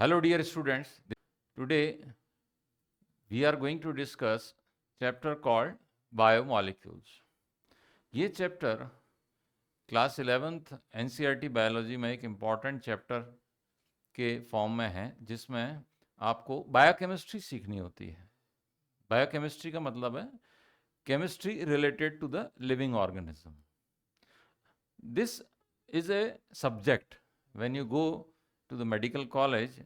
Hello dear students, today we are going to discuss chapter called Biomolecules. ये chapter class 11th NCERT biology में एक important chapter के form में है, जिसमें आपको बायोकेमिस्ट्री सीखनी होती है। बायोकेमिस्ट्री का मतलब है chemistry related to the living organism. This is a subject when you go to the medical college,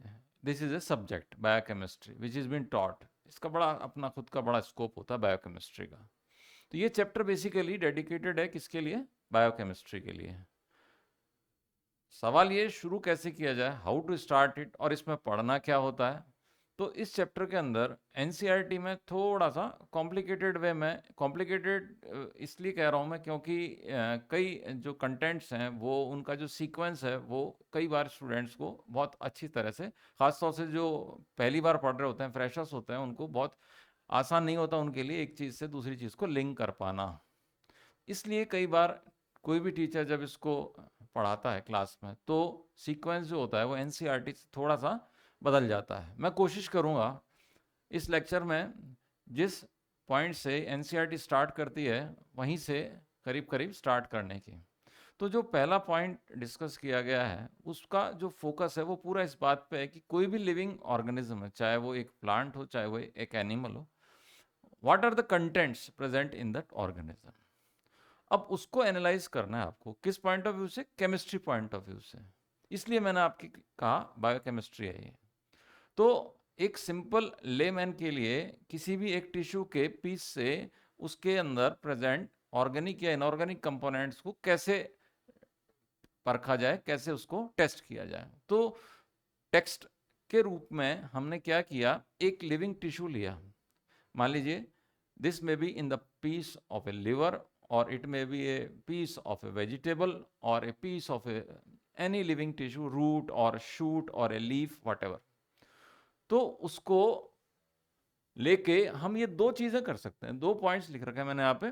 this is a subject biochemistry which is been taught. इसका बड़ा अपना खुद का बड़ा स्कोप होता है बायोकेमिस्ट्री का। तो ये चैप्टर बेसिकली डेडिकेटेड है किसके लिए? बायोकेमिस्ट्री के लिए। सवाल ये शुरू कैसे किया जाए, हाउ टू स्टार्ट इट, और इसमें पढ़ना क्या होता है। तो इस चैप्टर के अंदर एनसीईआरटी में थोड़ा सा कॉम्प्लिकेटेड वे में, कॉम्प्लिकेटेड इसलिए कह रहा हूँ मैं क्योंकि कई जो कंटेंट्स हैं वो उनका जो सीक्वेंस है वो कई बार स्टूडेंट्स को बहुत अच्छी तरह से, ख़ासतौर से जो पहली बार पढ़ रहे होते हैं, फ्रेशर्स होते हैं, उनको बहुत आसान नहीं होता उनके लिए एक चीज़ से दूसरी चीज़ को लिंक कर पाना। इसलिए कई बार कोई भी टीचर जब इसको पढ़ाता है क्लास में तो सीक्वेंस जो होता है वो एनसीईआरटी से थोड़ा सा बदल जाता है। मैं कोशिश करूँगा इस लेक्चर में जिस पॉइंट से एनसीईआरटी स्टार्ट करती है वहीं से करीब करीब स्टार्ट करने की। तो जो पहला पॉइंट डिस्कस किया गया है उसका जो फोकस है वो पूरा इस बात पे है कि कोई भी लिविंग ऑर्गेनिज्म है, चाहे वो एक प्लांट हो चाहे वो एक एनिमल हो, what are the contents present in that organism. अब उसको एनालाइज करना है आपको किस पॉइंट ऑफ व्यू से? केमिस्ट्री पॉइंट ऑफ व्यू से। इसलिए मैंने आपकी कहा बायोकेमिस्ट्री है ये। तो एक सिंपल लेमैन के लिए किसी भी एक टिश्यू के पीस से उसके अंदर प्रेजेंट ऑर्गेनिक या इनऑर्गेनिक कंपोनेंट्स को कैसे परखा जाए, कैसे उसको टेस्ट किया जाए। तो टेक्स्ट के रूप में हमने क्या किया, एक लिविंग टिश्यू लिया। मान लीजिए this may be in the piece of a liver, और it may be a piece of a vegetable, और a piece of a any living tissue, root और शूट और ए लीफ, व्हाटएवर। तो उसको लेके हम ये दो चीजें कर सकते हैं। दो पॉइंट्स लिख रखे हैं मैंने यहाँ पे।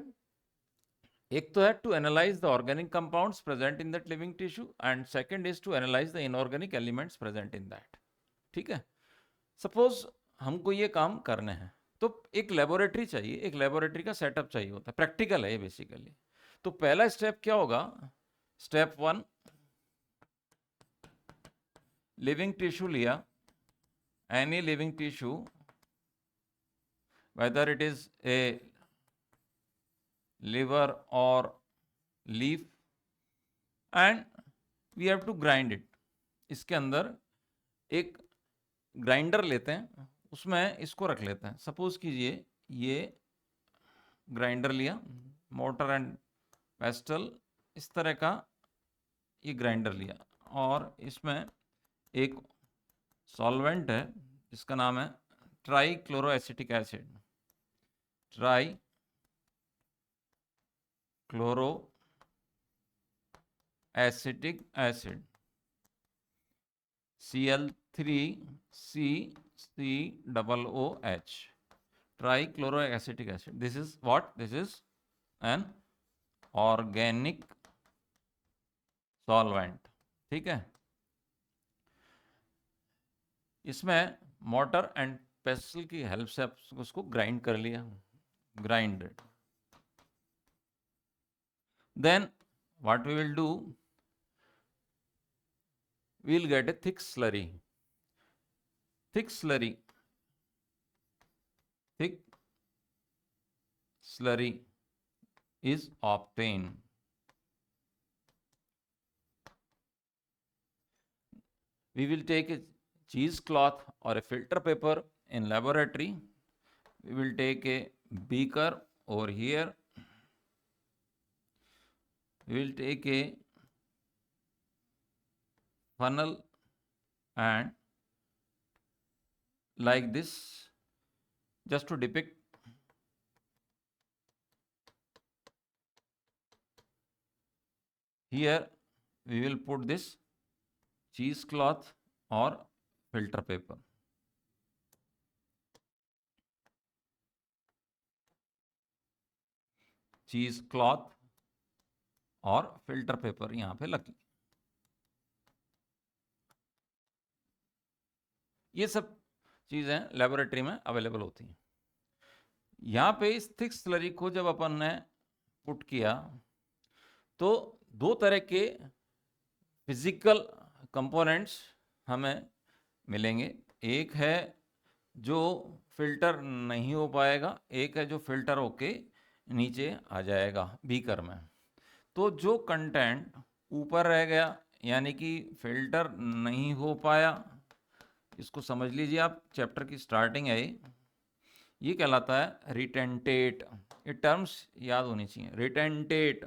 एक तो है to analyse the organic compounds present in that living tissue, and second is to analyse the inorganic elements present in that. ठीक है। सपोज हमको ये काम करने हैं तो एक लेबोरेटरी चाहिए, एक लेबोरेटरी का सेटअप चाहिए होता है। प्रैक्टिकल है ये बेसिकली। तो पहला स्टेप क्या होगा? स्टेप 1, लिविंग टिश्यू लिया, any living tissue, whether it is a liver or leaf, and we have to grind it. इसके अंदर एक ग्राइंडर लेते हैं, उसमें इसको रख लेते हैं। सपोज कीजिए ये ग्राइंडर लिया, मोटर एंड पेस्टल, इस तरह का ये ग्राइंडर लिया, और इसमें एक सॉल्वेंट है जिसका नाम है try chloro acetic acid, try chloro acetic acid, Cl3CCOOH, trichloroacetic acid. This is what? This is an organic solvent. ठीक है। इसमें मोटर एंड पेस्टल की हेल्प से उसको ग्राइंड कर लिया, grinded. Then what we will do, we will get a thick slurry. Thick slurry is obtained. We will take a cheesecloth or a filter paper in laboratory. We will take a beaker over here. We will take a funnel and like this, just to depict. Here we will put this cheesecloth or filter paper. cheesecloth और filter paper यहाँ पे लगी। ये सब चीज़ें laboratory में available होती हैं। यहाँ पे इस थिक स्लरी को जब अपन ने पुट किया तो दो तरह के फिजिकल कंपोनेंट्स हमें मिलेंगे। एक है जो फिल्टर नहीं हो पाएगा, एक है जो फिल्टर होके नीचे आ जाएगा बीकर में। तो जो कंटेंट ऊपर रह गया यानी कि फिल्टर नहीं हो पाया, इसको समझ लीजिए आप, चैप्टर की स्टार्टिंग है ये कहलाता है रिटेंटेट। ये टर्म्स याद होनी चाहिए, रिटेंटेट।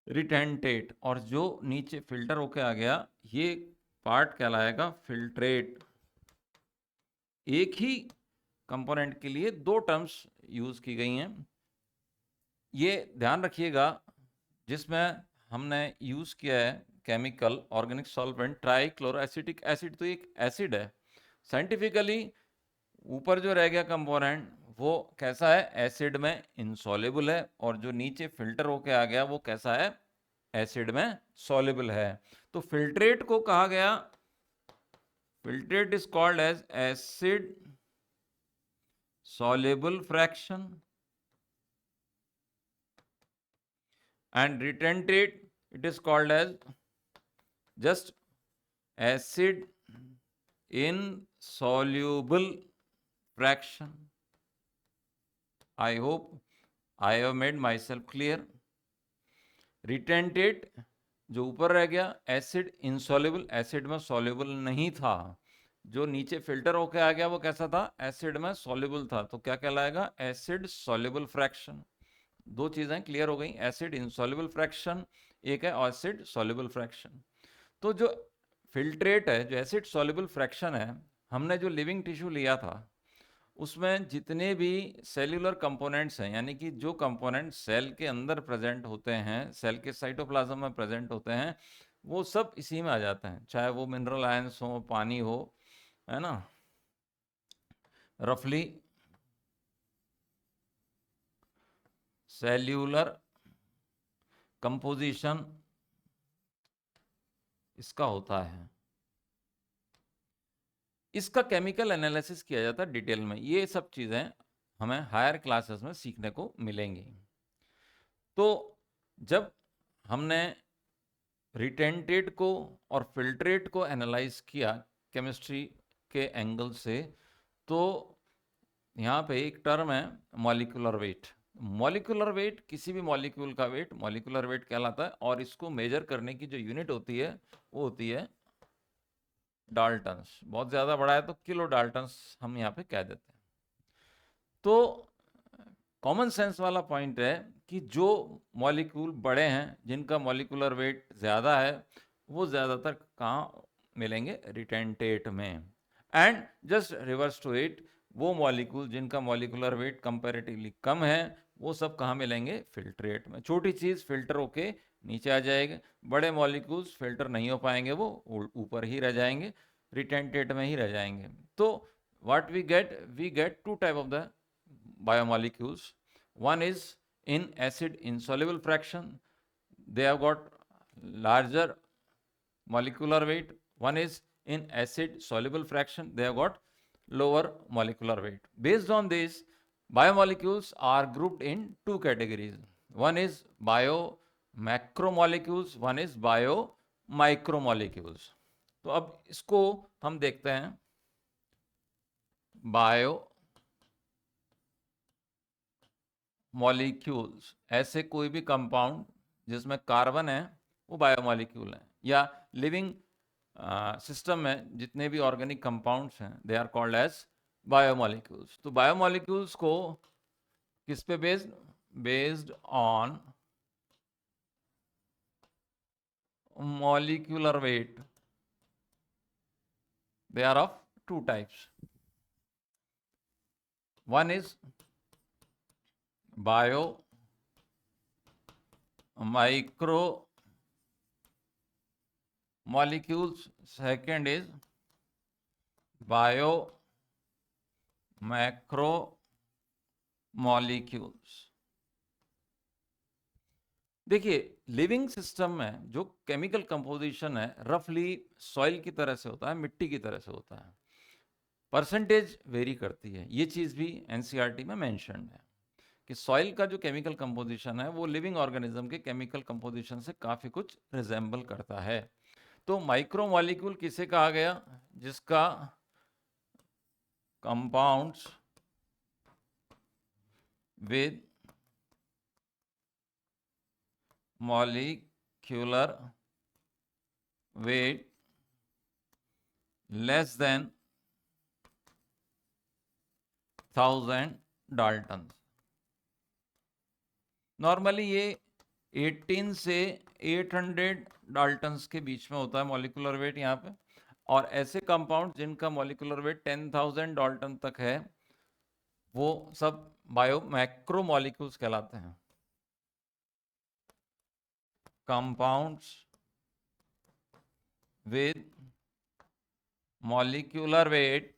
रिटेंटेट, और जो नीचे फिल्टर होके आ गया ये पार्ट कहलाएगा फिल्ट्रेट। एक ही कंपोनेंट के लिए दो टर्म्स यूज की गई हैं, ये ध्यान रखिएगा। जिसमें हमने यूज किया है chemical organic solvent trichloroacetic acid, तो एक एसिड है। साइंटिफिकली ऊपर जो रह गया कंपोनेंट वो कैसा है, एसिड में इनसॉल्युबल है, और जो नीचे फिल्टर होके आ गया वो कैसा है, एसिड में सॉल्युबल है। तो फिल्ट्रेट को कहा गया, filtrate is called as acid soluble fraction, and retentate it is called as just acid insoluble fraction. I hope I have made myself clear. Retentate जो ऊपर रह गया एसिड इनसॉल्युबल, एसिड में सॉल्युबल नहीं था। जो नीचे फिल्टर होके आ गया वो कैसा था, एसिड में सॉल्युबल था। तो क्या कहलाएगा, एसिड सॉल्युबल फ्रैक्शन। दो चीजें क्लियर हो गई, एसिड इनसॉल्युबल फ्रैक्शन, एक है एसिड सॉल्युबल फ्रैक्शन। तो जो फिल्ट्रेट है, जो एसिड सॉल्युबल फ्रैक्शन है, हमने जो लिविंग टिश्यू लिया था उसमें जितने भी सेल्यूलर कंपोनेंट्स हैं, यानी कि जो कंपोनेंट सेल के अंदर प्रेजेंट होते हैं, सेल के साइटोप्लाज्म में प्रेजेंट होते हैं, वो सब इसी में आ जाते हैं। चाहे वो मिनरल आयंस हो, पानी हो, है ना, रफली सेल्यूलर कंपोजिशन इसका होता है। इसका केमिकल एनालिसिस किया जाता है डिटेल में। ये सब चीजें हमें हायर क्लासेस में सीखने को मिलेंगी। तो जब हमने रिटेंटेट को और फिल्ट्रेट को एनालाइज किया केमिस्ट्री के एंगल से, तो यहाँ पे एक टर्म है मॉलिक्यूलर वेट। मॉलिक्यूलर वेट किसी भी मॉलिक्यूल का वेट मॉलिक्यूलर वेट कहलाता है, और इसको मेजर करने की जो यूनिट होती है वो होती है डाल्टन्स। बहुत ज़्यादा बड़ा है तो किलो डाल्टन्स हम यहाँ पे कह देते हैं। तो कॉमन सेंस वाला पॉइंट है कि जो मॉलिक्यूल बड़े हैं, जिनका मॉलिक्यूलर वेट ज़्यादा है, वो ज़्यादातर कहाँ मिलेंगे, रिटेंटेट में। And just reverse to it, वो मॉलिक्यूल जिनका मॉलिक्यूलर वेट कंपैरेटिवली कम है, वो सब कहाँ मिलेंगे, फिल्ट्रेट में। छोटी चीज़ फिल्टर होके नीचे आ जाएगी, बड़े मॉलिक्यूल्स फिल्टर नहीं हो पाएंगे, वो ऊपर ही रह जाएंगे, रिटेंटेट में ही रह जाएंगे। तो what we get two type of the biomolecules. One is in acid insoluble fraction, they have got larger molecular weight. One is in acid soluble fraction, they have got lower molecular weight. Based on this, biomolecules are grouped in two categories. One is bio macromolecules, one is bio micromolecules. तो अब इसको हम देखते हैं। Bio molecules, ऐसे कोई भी compound जिसमें कार्बन है वो बायोमॉलिक्यूल है, या लिविंग सिस्टम में जितने भी ऑर्गेनिक कंपाउंड्स हैं they are called as biomolecules. तो बायोमॉलिक्यूल्स को किस पे based on molecular weight, they are of two types. One is bio micro molecules, second is bio macro molecules। देखिए लिविंग सिस्टम में जो केमिकल कंपोजिशन है रफली सॉइल की तरह से होता है, मिट्टी की तरह से होता है, परसेंटेज वेरी करती है। ये चीज़ भी एनसीईआरटी में मेंशन्ड है कि सॉइल का जो केमिकल कंपोजिशन है वो लिविंग ऑर्गेनिज्म के केमिकल कंपोजिशन से काफ़ी कुछ रिजेंबल करता है। तो माइक्रो मॉलिक्यूल किसे कहा गया? जिसका compounds with molecular weight less than 1000 Dalton. Normally ये 18 से 800 डाल्टन्स के बीच में होता है मॉलिक्यूलर वेट यहाँ पे, और ऐसे कंपाउंड जिनका मॉलिक्यूलर वेट 10,000 डाल्टन तक है वो सब बायो मैक्रो मॉलिक्यूल्स कहलाते हैं। Compounds with molecular weight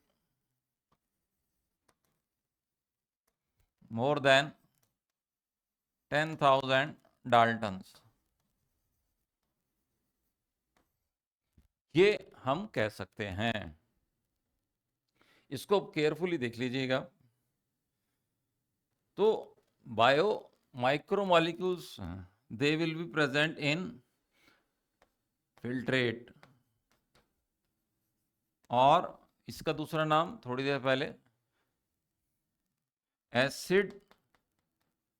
more than 10,000 Dalton's, ये हम कह सकते हैं। इसको केयरफुली देख लीजिएगा। तो bio micromolecules they will be present in filtrate, और इसका दूसरा नाम थोड़ी देर पहले एसिड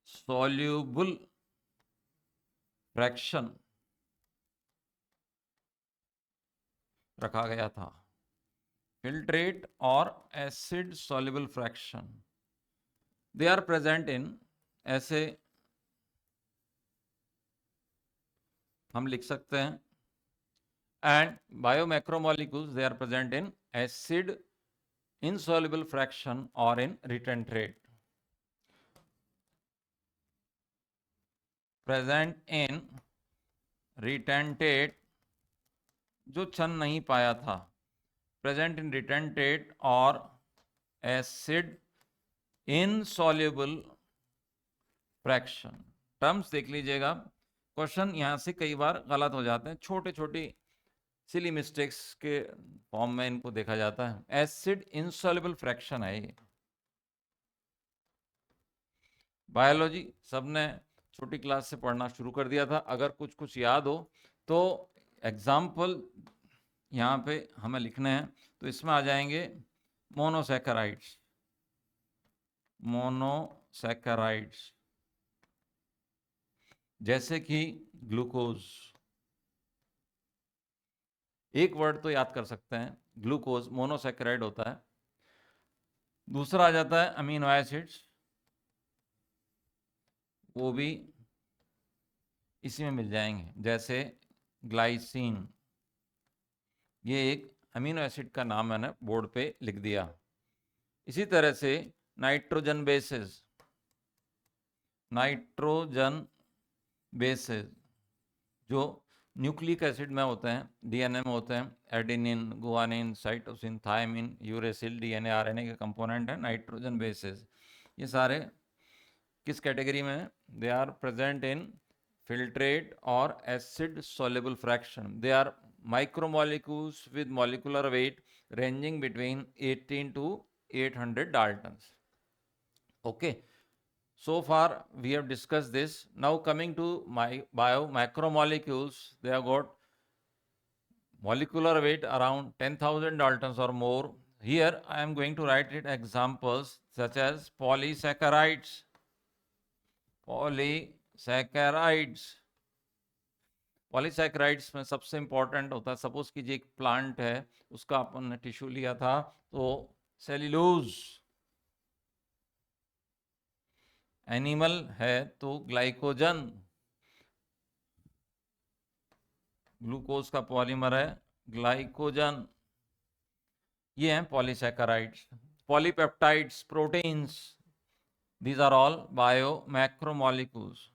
सॉल्यूबल फ्रैक्शन रखा गया था। फिल्ट्रेट और acid soluble fraction they are present in, ऐसे हम लिख सकते हैं, and biomacromolecules they are present in acid insoluble fraction or in retentate, present in retentate जो छन नहीं पाया था, प्रेजेंट इन रिटेंटेट और एसिड इनसॉल्युबल फ्रैक्शन। टर्म्स देख लीजिएगा, क्वेश्चन यहां से कई बार गलत हो जाते हैं, छोटे छोटे सिली मिस्टेक्स के फॉर्म में इनको देखा जाता है। एसिड इनसॉल्युबल फ्रैक्शन है ये। बायोलॉजी सबने छोटी क्लास से पढ़ना शुरू कर दिया था, अगर कुछ कुछ याद हो तो एग्जाम्पल यहाँ पे हमें लिखने हैं, तो इसमें आ जाएंगे मोनोसैकेराइड्स, मोनोसैकेराइड्स जैसे कि ग्लूकोज, एक वर्ड तो याद कर सकते हैं, ग्लूकोज मोनोसैकेराइड होता है। दूसरा आ जाता है अमीनो एसिड्स, वो भी इसी में मिल जाएंगे, जैसे ग्लाइसिन, ये एक अमीनो एसिड का नाम मैंने बोर्ड पे लिख दिया। इसी तरह से नाइट्रोजन बेसेस, नाइट्रोजन बेसेस जो न्यूक्लिक एसिड में होते हैं, डीएनए में होते हैं, adenine, guanine, cytosine, thymine, uracil, DNA RNA के कंपोनेंट हैं नाइट्रोजन बेसेस। ये सारे किस कैटेगरी में है? They are present in filtrate or acid soluble fraction. They are micromolecules with molecular weight ranging between 18 to 800 daltons. Okay, so far we have discussed this. Now coming to my macromolecules, they have got molecular weight around 10,000 daltons or more. Here I am going to write it examples such as polysaccharides, polysaccharides में सबसे important होता है, suppose कीजिए एक plant है, उसका अपन ने tissue लिया था, तो सेल्यूलोज, एनिमल है तो ग्लाइकोजन, ग्लूकोज का पॉलीमर है ग्लाइकोजन, ये हैं polysaccharides. Polypeptides, proteins, these are all biomacromolecules.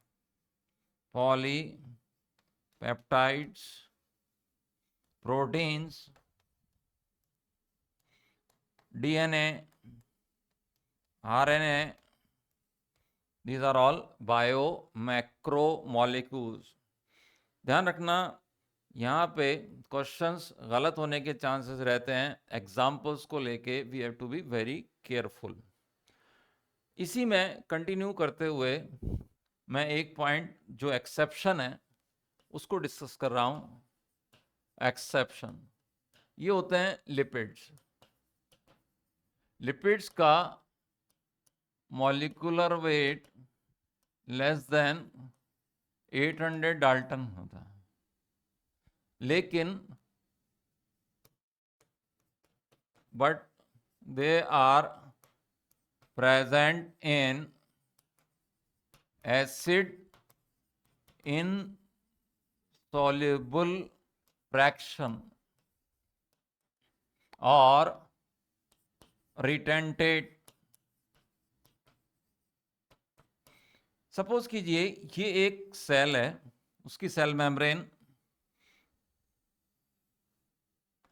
Polypeptides, proteins, DNA, RNA, these are all biomacromolecules. ध्यान रखना यहाँ पे क्वेश्चंस गलत होने के चांसेस रहते हैं, एग्जाम्पल्स को लेके we have to be very careful. इसी में कंटिन्यू करते हुए मैं एक पॉइंट जो एक्सेप्शन है उसको डिस्कस कर रहा हूं। एक्सेप्शन ये होते हैं लिपिड्स। लिपिड्स का molecular weight less than 800 dalton होता है, लेकिन but they are present in acid insoluble fraction or retentate। Suppose कीजिए ये एक सेल है, उसकी सेल मेम्ब्रेन,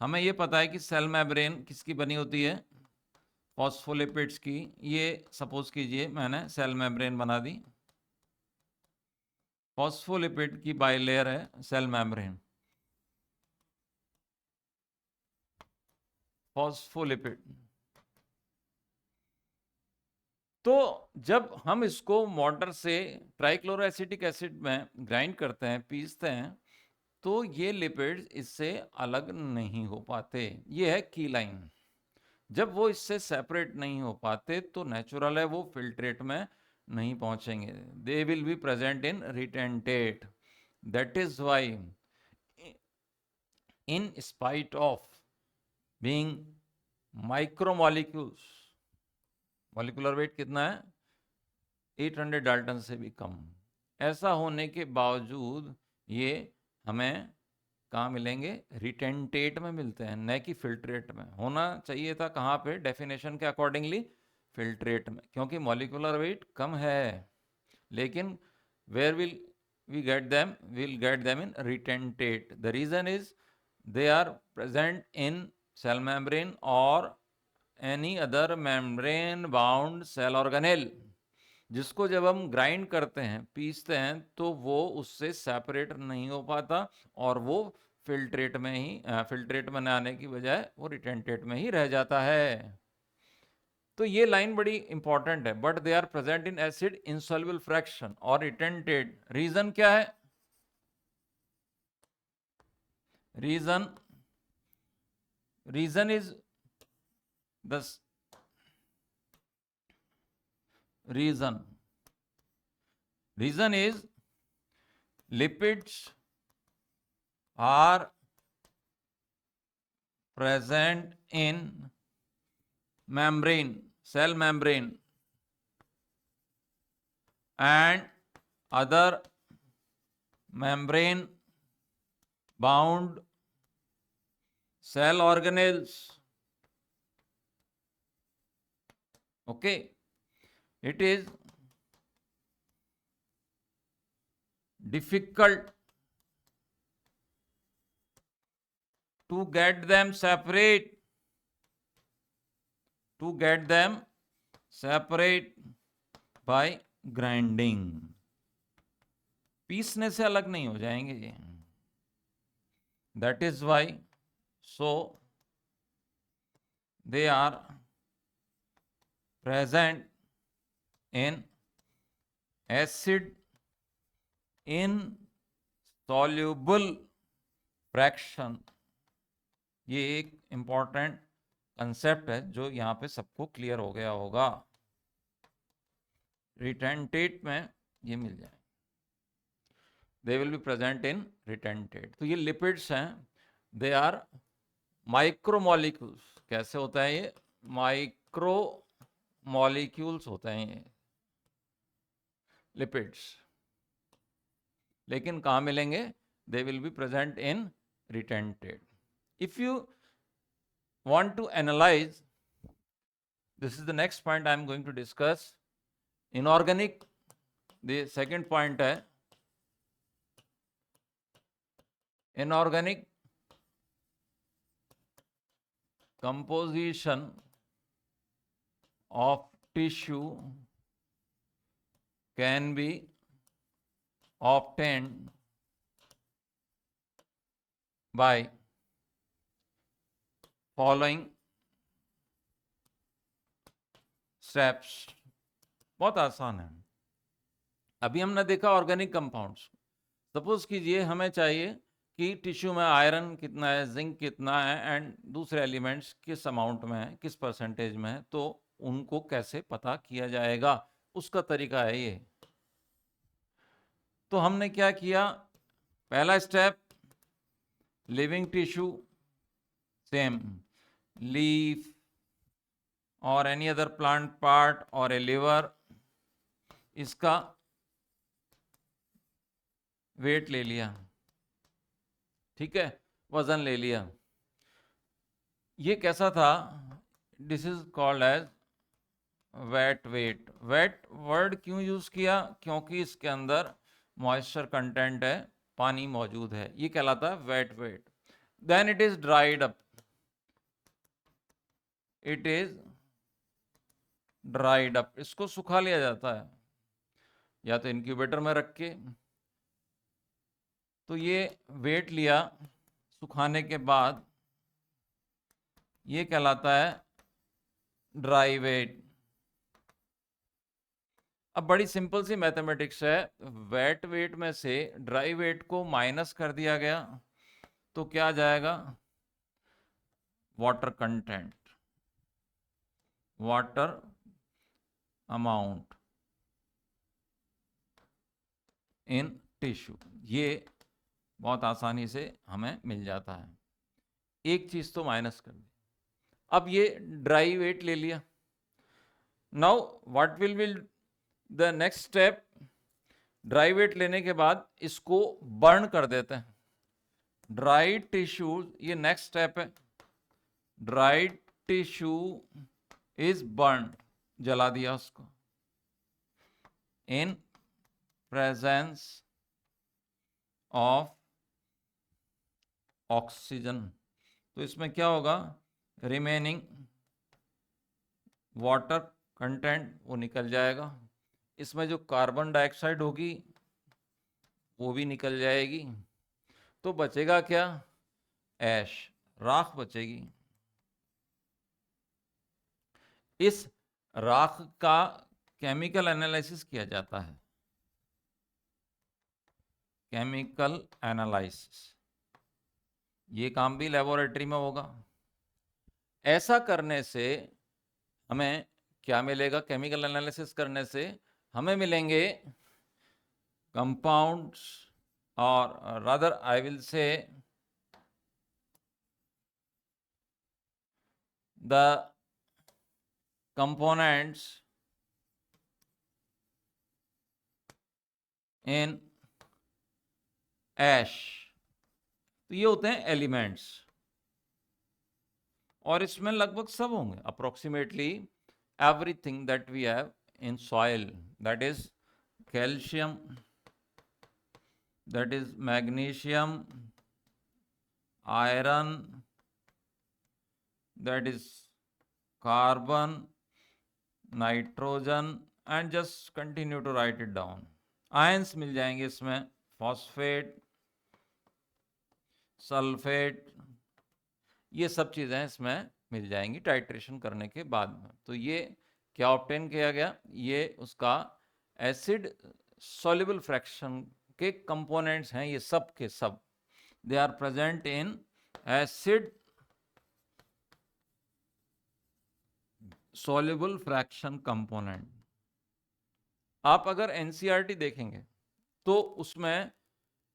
हमें ये पता है कि सेल मेम्ब्रेन किसकी बनी होती है, फॉस्फोलिपिड्स की। ये सपोज कीजिए मैंने सेल मेम्ब्रेन बना दी, फॉस्फोलिपिड की बाइलेयर है सेल मेम्ब्रेन, फॉस्फोलिपिड। तो जब हम इसको मोटर से ट्राइक्लोरोएसिटिक एसिड में ग्राइंड करते हैं, पीसते हैं, तो ये लिपिड्स इससे अलग नहीं हो पाते। ये है की लाइन। जब वो इससे सेपरेट नहीं हो पाते तो नेचुरल है वो फिल्ट्रेट में नहीं पहुंचेंगे, they will be present in retentate. That is why in spite of being micromolecules, molecular weight कितना है, 800 डाल्टन से भी कम, ऐसा होने के बावजूद ये हमें कहाँ मिलेंगे, रिटेंटेट में मिलते हैं, न कि फिल्ट्रेट में। होना चाहिए था कहाँ पे, डेफिनेशन के अकॉर्डिंगली फिल्ट्रेट में, क्योंकि मॉलिक्यूलर वेट कम है। लेकिन where will we get them, will get them in retentate. The reason is they are present in cell membrane और any other membrane bound cell organelle, जिसको जब हम ग्राइंड करते हैं, पीसते हैं, तो वो उससे सेपरेट नहीं हो पाता और वो फिल्ट्रेट में ही फिल्ट्रेट में आने की बजाय वो रिटेंटेट में ही रह जाता है। तो ये लाइन बड़ी इंपॉर्टेंट है। But they are present in acid insoluble fraction और रिटेंटेट। रीजन क्या है, reason is the reason is lipids are present in membrane, cell membrane and other membrane bound cell organelles. Okay, it is difficult to get them separate, by grinding। पीसने से अलग नहीं हो जाएंगे ये। That is why so they are present in acid insoluble fraction। ये एक important concept है जो यहाँ पे सबको क्लियर हो गया होगा। रिटेंटेट में ये मिल जाए, they will be present in retentate. तो ये लिपिड्स हैं, दे आर माइक्रोमोलिक्यूल्स। कैसे होता है ये, माइक्रोमोलिक्यूल्स होते हैं ये लिपिड्स। लेकिन कहाँ मिलेंगे, they will be present in retentate. If you want to analyze, this is the next point I am going to discuss, inorganic, the second point है inorganic composition of tissue can be obtained by following steps. बहुत आसान है। अभी हमने देखा organic compounds. Suppose कीजिए हमें चाहिए कि टिश्यू में आयरन कितना है, जिंक कितना है, एंड दूसरे एलिमेंट्स किस अमाउंट में है, किस परसेंटेज में है, तो उनको कैसे पता किया जाएगा, उसका तरीका है ये। तो हमने क्या किया, पहला step, living tissue, same leaf और एनी अदर प्लांट पार्ट और ए लिवर, इसका वेट ले लिया, ठीक है, वजन ले लिया। ये कैसा था, this is called as wet weight. Wet word क्यों यूज किया, क्योंकि इसके अंदर मॉइस्चर कंटेंट है, पानी मौजूद है, ये कहलाता है wet weight. Then it is dried up, it is dried up, इसको सुखा लिया जाता है या तो इनक्यूबेटर में रख के। तो ये वेट लिया सुखाने के बाद, ये कहलाता है ड्राई वेट। अब बड़ी सिंपल सी मैथमेटिक्स है, वेट वेट में से ड्राई वेट को माइनस कर दिया गया तो क्या आ जाएगा, water content, water amount in tissue. ये बहुत आसानी से हमें मिल जाता है, एक चीज तो माइनस कर दी। अब ये ड्राई वेट ले लिया। Now what will the next step, dry weight लेने के बाद इसको बर्न कर देते हैं। ड्राई टिश्यू, ये नेक्स्ट स्टेप है, ड्राई टिश्यू इज बर्न, जला दिया उसको, इन प्रेजेंस ऑफ ऑक्सीजन। तो इसमें क्या होगा, रिमेनिंग वाटर कंटेंट वो निकल जाएगा, इसमें जो कार्बन डाइऑक्साइड होगी वो भी निकल जाएगी, तो बचेगा क्या, ऐश, राख बचेगी। इस राख का केमिकल एनालिसिस किया जाता है, केमिकल एनालिसिस, ये काम भी लेबोरेटरी में होगा। ऐसा करने से हमें क्या मिलेगा, केमिकल एनालिसिस करने से हमें मिलेंगे कंपाउंड्स, और rather I will say the components in ash. तो ये होते हैं एलिमेंट्स, और इसमें लगभग सब होंगे, approximately everything that we have in soil, that is calcium, that is magnesium, iron, that is carbon, nitrogen, and just continue to write it down. Ions मिल जाएंगे इसमें, फॉस्फेट, सल्फेट, ये सब चीज़ें इसमें मिल जाएंगी टाइट्रेशन करने के बाद में। तो ये क्या ऑब्टेन किया गया, ये उसका एसिड सॉल्युबल फ्रैक्शन के कंपोनेंट्स हैं, ये सब के सब, they are present in acid soluble fraction component. आप अगर एनसीईआरटी देखेंगे तो उसमें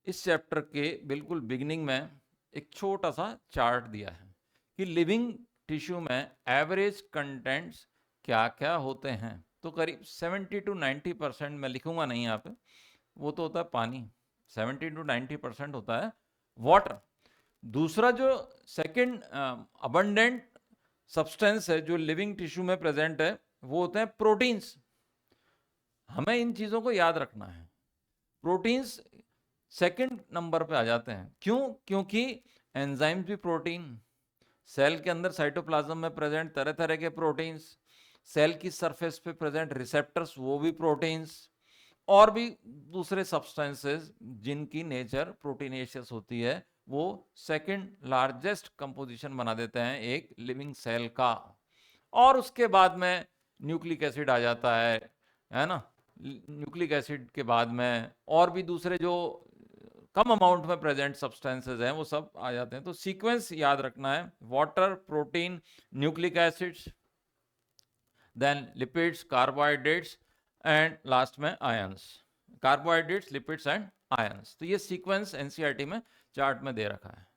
इस चैप्टर के बिल्कुल बिगिनिंग में एक छोटा सा चार्ट दिया है कि लिविंग टिश्यू में एवरेज कंटेंट्स क्या क्या होते हैं। तो करीब 70 to 90%, मैं लिखूंगा नहीं यहाँ पे, वो तो होता है पानी, 70 to 90% होता है वाटर। दूसरा जो सेकंड अबंडेंट सब्सटेंस है जो लिविंग टिश्यू में प्रेजेंट है, वो होते हैं प्रोटीन्स। हमें इन चीज़ों को याद रखना है, प्रोटीन्स सेकंड नंबर पे आ जाते हैं। क्यों, क्योंकि एंजाइम्स भी प्रोटीन, सेल के अंदर साइटोप्लाज्म में प्रेजेंट तरह तरह के प्रोटीन्स, सेल की सरफेस पे प्रेजेंट रिसेप्टर्स वो भी प्रोटीन्स, और भी दूसरे सब्सटेंसेस जिनकी नेचर प्रोटीनेशियस होती है वो सेकंड लार्जेस्ट कंपोजिशन बना देते हैं एक लिविंग सेल का। और उसके बाद में न्यूक्लिक एसिड आ जाता है ना। न्यूक्लिक एसिड के बाद में और भी दूसरे जो कम अमाउंट में प्रेजेंट सब्सटेंसेस हैं वो सब आ जाते हैं। तो सीक्वेंस याद रखना है, water, protein, nucleic acids, then lipids, carbohydrates and last में ions. Carbohydrates, lipids and ions, तो ये सीक्वेंस एनसीईआरटी में चार्ट में दे रखा है।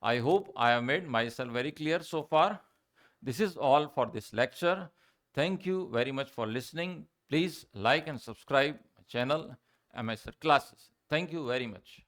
I hope I have made my self very clear so far. This is all for this lecture. Thank you very much for listening. Please like and subscribe my channel, MSR Classes. Thank you very much.